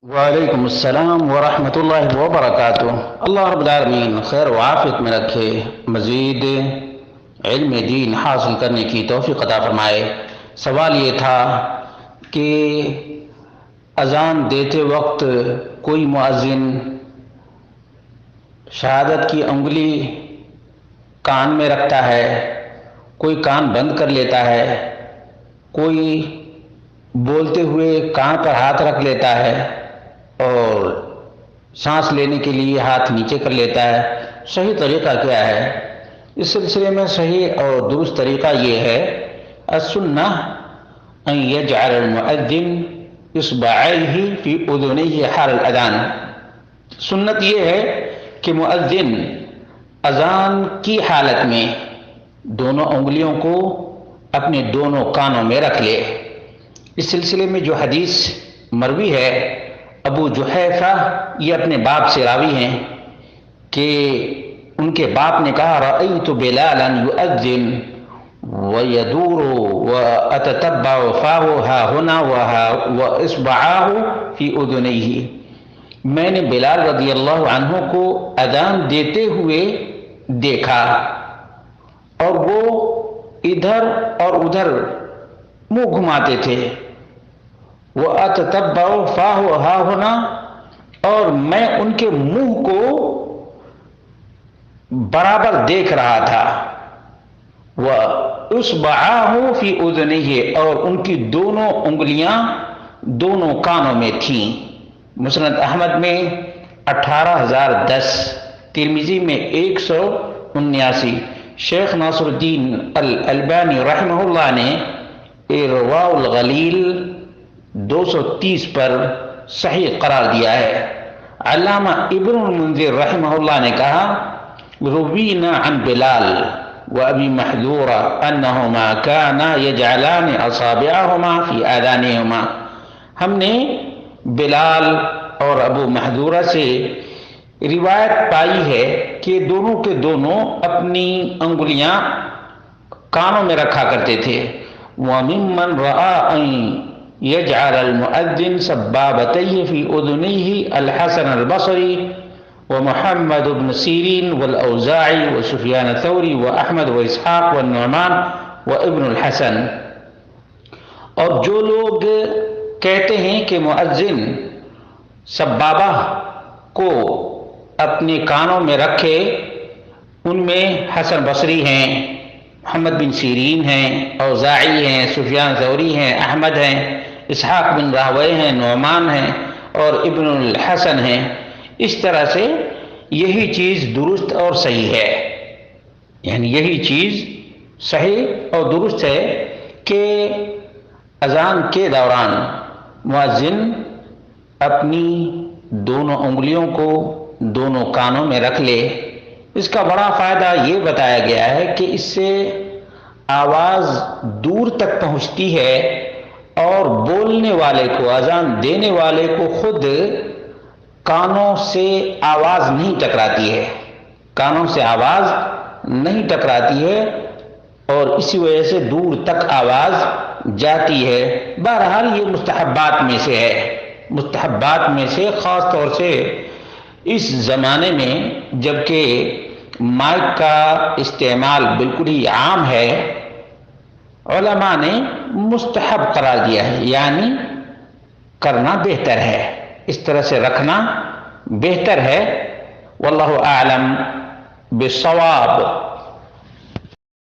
وعلیکم السلام ورحمۃ اللہ وبرکاتہ۔ اللہ رب العالمین خیر و عافیت میں رکھے، مزید علم دین حاصل کرنے کی توفیق عطا فرمائے۔ سوال یہ تھا کہ اذان دیتے وقت کوئی مؤذن شہادت کی انگلی کان میں رکھتا ہے، کوئی کان بند کر لیتا ہے، کوئی بولتے ہوئے کان پر ہاتھ رکھ لیتا ہے اور سانس لینے کے لیے ہاتھ نیچے کر لیتا ہے۔ صحیح طریقہ کیا ہے؟ اس سلسلے میں صحیح اور درست طریقہ یہ ہے، السنہ ان یجعل المؤذن اصبعیہ فی اذنیہ حال الاذان۔ سنت یہ ہے کہ مؤذن اذان کی حالت میں دونوں انگلیوں کو اپنے دونوں کانوں میں رکھ لے۔ اس سلسلے میں جو حدیث مروی ہے، ابو جحیفہ یہ اپنے باپ سے راوی ہیں کہ ان کے باپ نے کہا رأیت بلالا یؤذن ویدور واتتبع فاہ ہا ہنا واصبعاہ فی اذنیہ۔ میں نے بلال رضی اللہ عنہ کو اذان دیتے ہوئے دیکھا اور وہ ادھر اور ادھر منہ گھماتے تھے، وَأَتَتَبَّعُ فَاهُ ہا ہونا، اور میں ان کے منہ کو برابر دیکھ رہا تھا، وَأُصْبَعَاهُ فِي أُذُنِهِ، اور ان کی دونوں انگلیاں دونوں کانوں میں تھیں۔ مسند احمد میں 18010، ترمذی میں 179۔ شیخ ناصر الدین الالبانی رحمہ اللہ نے ارواء الغلیل 230 پر صحیح قرار دیا ہے۔ علامہ ابن المنذر رحمہ اللہ نے کہا روینا عن بلال و ابی محذورہ انہما کانا یجعلان اصابعہما فی آذانہما۔ ہم نے بلال اور ابو محذورہ سے روایت پائی ہے کہ دونوں کے دونوں اپنی انگلیاں کانوں میں رکھا کرتے تھے۔ وَمِمَّنْ رَآ أَنْ يَجْعَلَ الْمُؤَذِّنَ سَبَّابَتَيْهِ فِي أُذُنَيْهِ الْحَسَنُ الْبَصْرِي ومحمد بن سیرین والأوزاعی وسفیان الثوری وأحمد وإسحاق والنعمان وابن الحسن۔ اور جو لوگ کہتے ہیں کہ مؤذن سبابہ کو اپنے کانوں میں رکھے، ان میں حسن بصری ہیں، محمد بن سیرین ہیں، اوزاعی ہیں، سفیان ثوری ہیں، احمد ہیں، اسحاق بن راہویہ ہیں، نعمان ہیں اور ابن الحسن ہیں، اس طرح سے یہی چیز درست اور صحیح ہے، یعنی یہی چیز صحیح اور درست ہے کہ اذان کے دوران مؤذن اپنی دونوں انگلیوں کو دونوں کانوں میں رکھ لے۔ اس کا بڑا فائدہ یہ بتایا گیا ہے کہ اس سے آواز دور تک پہنچتی ہے اور بولنے والے کو، اذان دینے والے کو خود کانوں سے آواز نہیں ٹکراتی ہے، کانوں سے آواز نہیں ٹکراتی ہے اور اسی وجہ سے دور تک آواز جاتی ہے۔ بہرحال یہ مستحبات میں سے ہے، مستحبات میں سے، خاص طور سے اس زمانے میں جبکہ مائک کا استعمال بالکل ہی عام ہے، علماء نے مستحب قرار دیا ہے، یعنی کرنا بہتر ہے، اس طرح سے رکھنا بہتر ہے۔ واللہ اعلم بالصواب۔